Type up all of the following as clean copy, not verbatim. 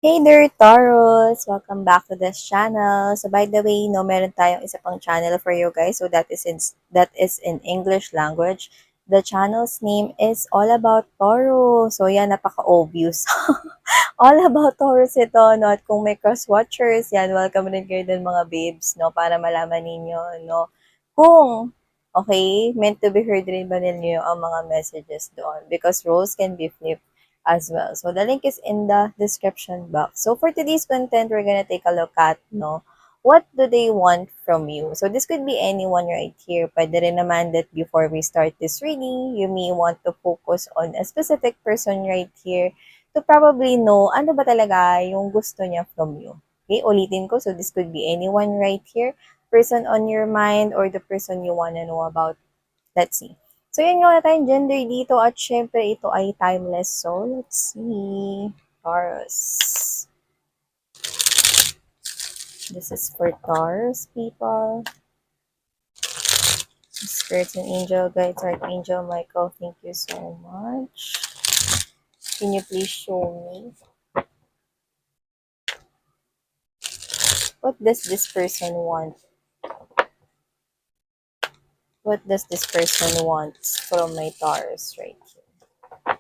Hey there, Taurus! Welcome back to this channel. So by the way, no, meron tayong isa pang channel for you guys. So that is in English language. The channel's name is All About Taurus. So yan, napaka-obvious. All About Taurus ito, no? At kung may cross-watchers, yan, welcome rin kayo din mga babes, no? Para malaman ninyo, no? Kung okay, meant to be heard rin ba ninyo ang mga messages doon? Because roles can be flipped as well. So the link is in the description box. So for today's content, we're gonna take a look at, no, what do they want from you? So this could be anyone right here. Pwede rin naman that before we start this reading, you may want to focus on a specific person right here to probably know ano ba talaga yung gusto niya from you. Okay, ulitin ko. So this could be anyone right here, person on your mind or the person you wanna know about. Let's see. So, yun nga wala tayong gender dito at syempre ito ay timeless. So, let's see. Taurus. This is for Taurus people. Spirits and angel guides, Archangel Michael, thank you so much. Can you please show me what does this person want? What does this person want from my Taurus right here?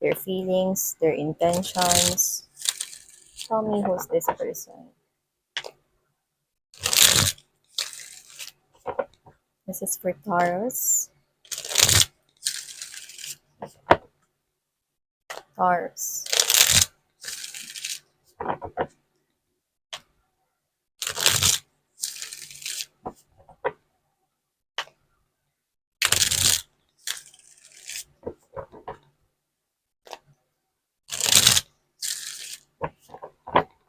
Their feelings, their intentions. Tell me who's this person. This is for Taurus. Taurus.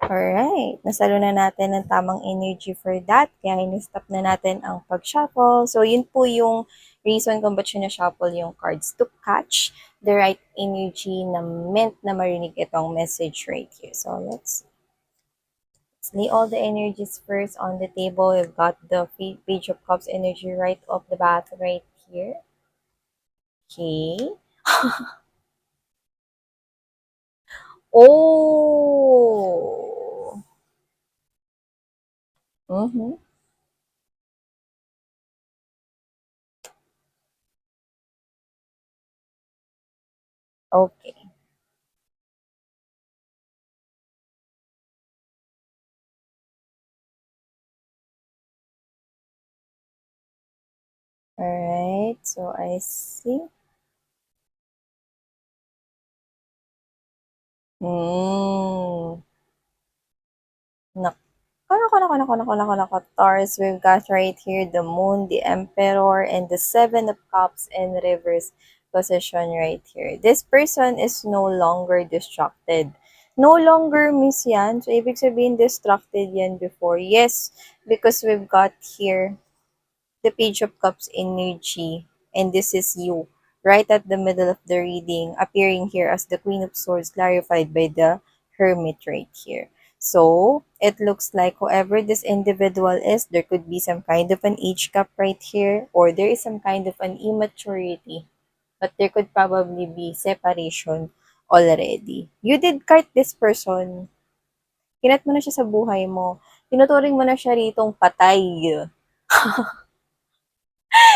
Alright, nasalo na natin ang tamang energy for that. Kaya in-stop na natin ang pag-shuffle. So, yun po yung reason kung ba't siya na-shuffle yung cards to catch the right energy na meant na marinig itong message right here. So, let's lay all the energies first on the table. We've got the Page of Cups energy right off the bat right here. Okay. Oh! Mm-hmm. Okay. Alright, so I see. Hmm. Nako, Taurus, we've got right here the Moon, the Emperor, and the Seven of Cups and Reverse position right here. This person is no longer distracted. No longer means yan. So, ibig sabihin distracted yan before. Yes, because we've got here the Page of Cups energy, and this is you, right at the middle of the reading, appearing here as the Queen of Swords, clarified by the Hermit right here. So, it looks like whoever this individual is, there could be some kind of an age gap right here, or there is some kind of an immaturity, but there could probably be separation already. You did cart this person. Kinat mo na siya sa buhay mo. Tinuturing mo na siya ritong patay.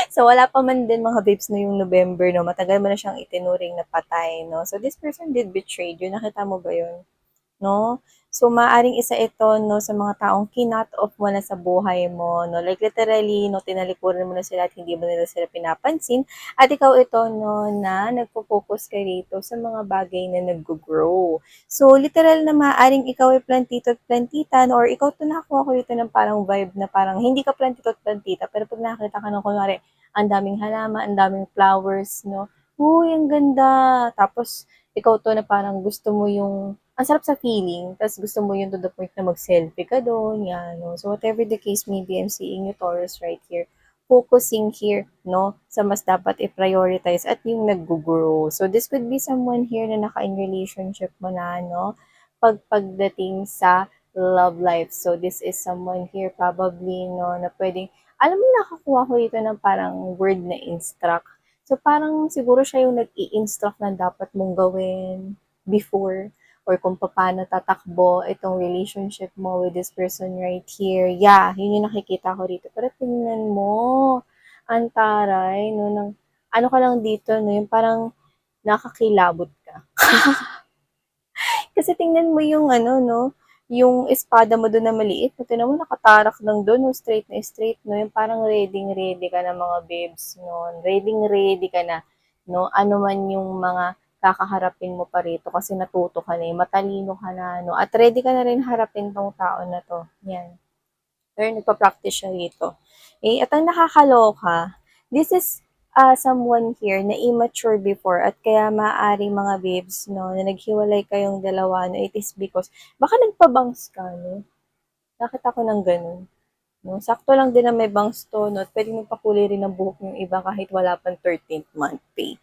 So, wala pa man din mga babes no yung November, no? Matagal mo na siyang itinuring na patay, no? So, this person did betray you. Nakita mo ba yun? No? So, maaring isa ito, no, sa mga taong kinat off mo na sa buhay mo, no? Like, literally, no, tinalikuran mo na sila at hindi mo nila sila pinapansin. At ikaw ito, no, na nagpo-focus ka rito sa mga bagay na nag-grow. So, literal na maaring ikaw ay plantito at plantita, no? Or ikaw to nakakuha ko dito ng parang vibe na parang hindi ka plantito at plantita, pero pag nakakita ka ng kunwari, ang daming halaman, ang daming flowers, no? Uy, ang ganda! Tapos, ikaw to na parang gusto mo yung ang sarap sa feeling, tapos gusto mo yun to the point na mag-selfie ka doon, yan, no? So, whatever the case may be, I'm seeing you, Taurus, right here. Focusing here, no, sa mas dapat i-prioritize at yung nag-grow. So, this could be someone here na naka-in relationship mo na, no, pagdating sa love life. So, this is someone here probably, no, na pwedeng, alam mo, nakakuha ko dito ng parang word na instruct. So, parang siguro siya yung nag-i-instruct na dapat mong gawin before, or kung paano tatakbo itong relationship mo with this person right here. Yeah, yun yung nakikita ko rito. Pero tingnan mo, ang taray, no, ng, ano ka lang dito, no, yung parang nakakilabot ka. Kasi tingnan mo yung ano, no, yung espada mo doon na maliit. Tingnan mo, nakatarak lang doon, no, straight na straight, no, yung parang ready ka na mga babes, no, ready ka na, no, ano man yung mga kakaharapin mo pa rito kasi natuto ka na, matalino ka na, no, at ready ka na rin harapin tong tao na to. Yan. Pero nagpa-practice siya rito. Eh, at ang nakakaloka, this is someone here na immature before at kaya maaaring mga babes, no, na naghiwalay kayong dalawa, no, it is because, baka nagpabangs ka, no? Nakita ko ng ganun. No? Sakto lang din na may bangs to, no? At pwede magpakulay rin ng buhok yung iba kahit wala pang 13th month pay.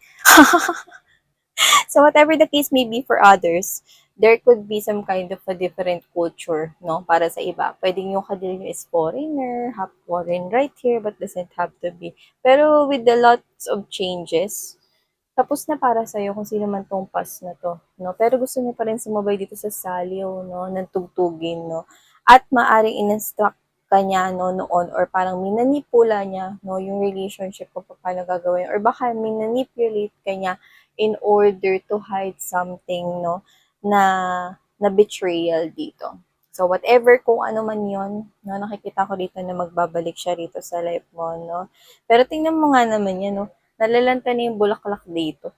So whatever the case may be for others, there could be some kind of a different culture, no? Para sa iba. Pwedeng yung kadil nyo is foreigner, half foreign right here, but doesn't have to be. Pero with the lots of changes, tapos na para sa'yo kung sino man tong pass na to, no? Pero gusto niyo pa rin sumabay dito sa saliw, no? Ng tugtugin, no? At maaring in-instruct ka niya, no, noon, or parang minanipula niya, no, yung relationship kung paano gagawin, or baka minanipulate ka niya in order to hide something, no, na na betrayal dito. So, whatever kung ano man yon, no, nakikita ko dito na magbabalik siya rito sa life mo, no. Pero tingnan mo nga naman yan, no, nalalanta na yung bulaklak dito.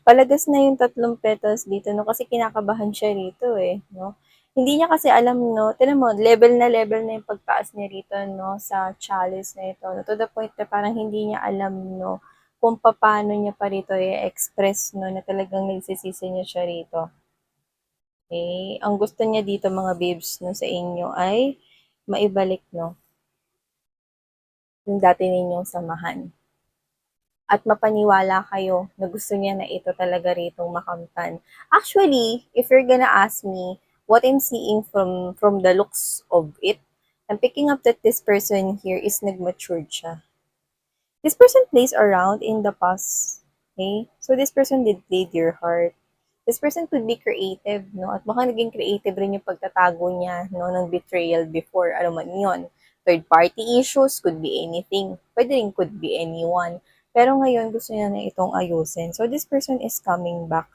Palagas na yung 3 petals dito, no, kasi kinakabahan siya rito, eh, no. Hindi niya kasi alam, no, tinan mo, level na yung pagtaas niya rito, no, sa chalice na ito, no, to the point na parang hindi niya alam, no, kung paano niya pa rito i-express, no, na talagang nagsisisi niya siya rito. Okay? Ang gusto niya dito, mga babes, no, sa inyo ay maibalik, no, yung dati ninyong samahan. At mapaniwala kayo na gusto niya na ito talaga ritong makamtan. Actually, if you're gonna ask me, what I'm seeing from the looks of it, I'm picking up that this person here is nag-matured siya. This person plays around in the past. Okay? So this person did play your heart. This person could be creative, no? At baka naging creative rin yung pagtatago niya, no, ng betrayal before, ano man yon. Third party issues, could be anything. Pwede rin could be anyone. Pero ngayon, gusto niya na itong ayusin. So this person is coming back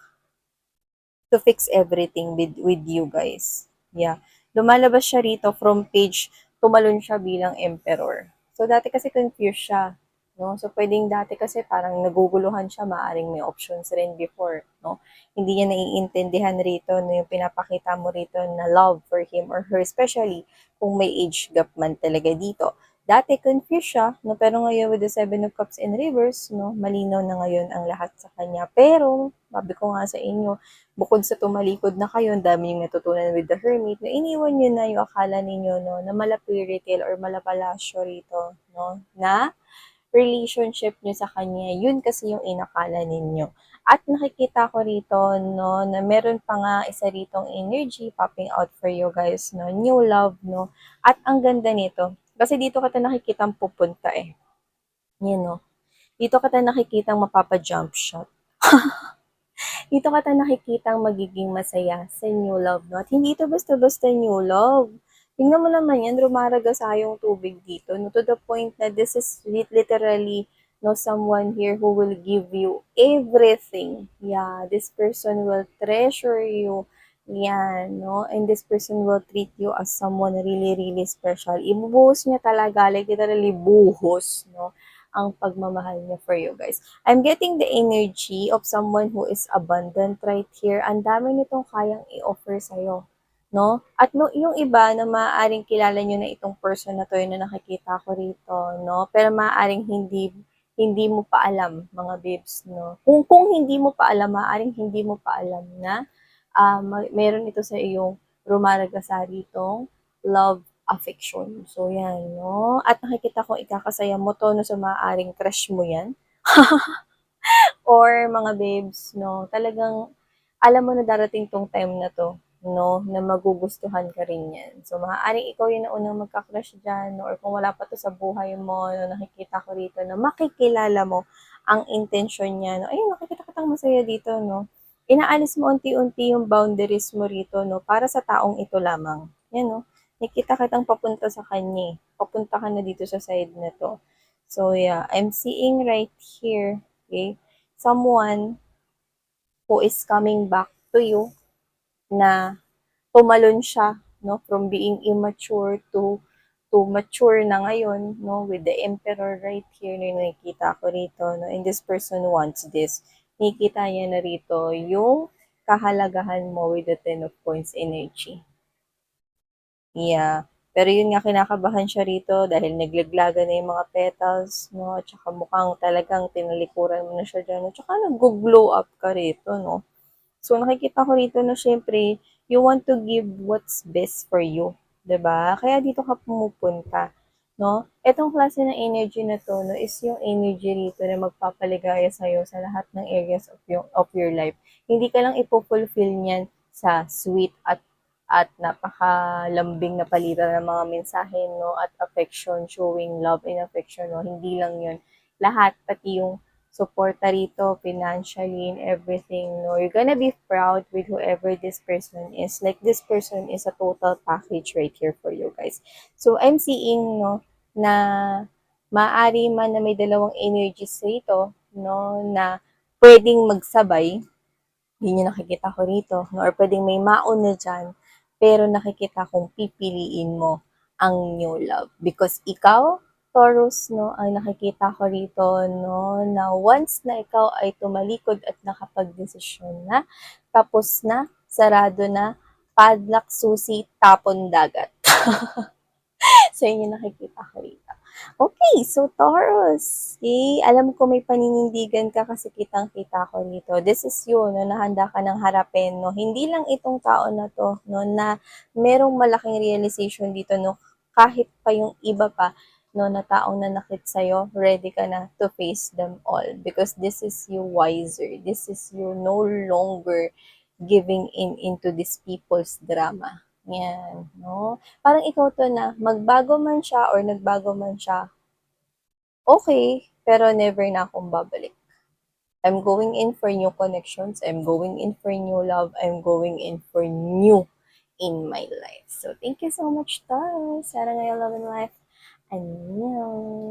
to fix everything with you guys. Yeah. Lumalabas siya rito from page, tumalon siya bilang emperor. So, dati kasi confused siya. No? So, pwedeng dati kasi parang naguguluhan siya, maaring may options rin before. No? Hindi niya naiintindihan rito no, yung pinapakita mo rito na love for him or her, especially kung may age gap man talaga dito. Dati confused siya, no? Pero ngayon with the Seven of Cups in reverse, no? Malinaw na ngayon ang lahat sa kanya. Pero, sabi ko nga sa inyo, bukod sa tumalikod na kayo, ang dami yung natutunan with the Hermit, na iniwan nyo na yung akala ninyo, no, na mala fairy tale or mala palasyo rito, no, na relationship nyo sa kanya, yun kasi yung inakala ninyo. At nakikita ko rito, no, na meron pa nga isa ritong energy popping out for you guys, no, new love, no, at ang ganda nito, kasi dito ka ta nakikitang pupunta eh. Yun, no, dito ka ta nakikitang mapapa-jump shot. Dito ka ta nakikitang magiging masaya sa new love, no? At hindi ito basta-basta new love. Tingnan mo naman yan, rumaragasa yung tubig dito, no? To the point na this is literally, no, someone here who will give you everything. Yeah, this person will treasure you. Yan, no? And this person will treat you as someone really, really special. Ibubuhos niya talaga, like literally buhos, no? Ang pagmamahal niya for you guys. I'm getting the energy of someone who is abundant right here. Ang dami nitong kayang i-offer sa'yo. No? At no, yung iba na maaaring kilala nyo na itong person na to, yun na nakikita ko rito, no? Pero maaaring hindi mo pa alam, mga babes, no? Kung hindi mo pa alam, maaaring hindi mo pa alam na meron ito sa iyong rumaragasa ritong love affection. So, yan, no? At nakikita ko ikakasaya mo to, no, sa maaaring crush mo yan. Or mga babes, no, talagang alam mo na darating tong time na to, no, na magugustuhan ka rin yan. So, maaaring ikaw yung naunang magka-crush dyan, no, or kung wala pa to sa buhay mo, no, nakikita ko rito na makikilala mo ang intention niya, no, ayun, nakikita kitang masaya dito, no, inaalis mo unti-unti yung boundaries mo rito, no, para sa taong ito lamang. Yan, no. Nakita kitang papunta sa kanya, papunta ka na dito sa side na to. So, yeah, I'm seeing right here, okay, someone who is coming back to you na tumalon siya, no, from being immature to mature na ngayon, no, with the emperor right here na nakikita ko rito, no, and this person wants this. Nakikita niya na rito yung kahalagahan mo with the Ten of Coins energy. Yeah. Pero yun nga, kinakabahan siya rito dahil naglaglaga na yung mga petals, no? At saka mukhang talagang tinalikuran mo na siya dyan. At saka nag-glow up ka rito, no? So, nakikita ko rito na syempre, you want to give what's best for you. 'Di ba? Kaya dito ka pumupunta, no? Etong klase ng energy na to, no, is yung energy rito na magpapaligaya sa'yo sa lahat ng areas of your life. Hindi ka lang ipopulfill niyan sa sweet at napakalambing na palitan ng mga mensahe, no, at affection, showing love and affection, no. Hindi lang yun. Lahat, pati yung suporta rito financially and everything, no, you're gonna be proud with whoever this person is. Like, this person is a total package right here for you guys. So, I'm seeing, no, na maaari man na may dalawang energies rito, no, na pwedeng magsabay. Yun yung nakikita ko rito, no, or pwedeng may mauna dyan, pero nakikita kong pipiliin mo ang new love. Because ikaw, Taurus, no, ang nakikita ko rito, no, na once na ikaw ay tumalikod at nakapag-desisyon na, tapos na, sarado na, padlock, susi, tapon dagat. So, yun yung nakikita ko rito. Okay, so Taurus, okay, alam ko may paninindigan ka kasi kitang-kita ko dito. This is you, no, nahanda ka ng harapin, no. Hindi lang itong tao na to, no, na merong malaking realization dito, no, kahit pa yung iba pa, no, na taong nanakit sa'yo, ready ka na to face them all because this is you wiser. This is you no longer giving in into these people's drama. Yan, no? Parang ikaw to na magbago man siya or nagbago man siya, okay, pero never na akong babalik. I'm going in for new connections. I'm going in for new love. I'm going in for new in my life. So, thank you so much, Taurus. Sarang ngayon love and life. Annyeong.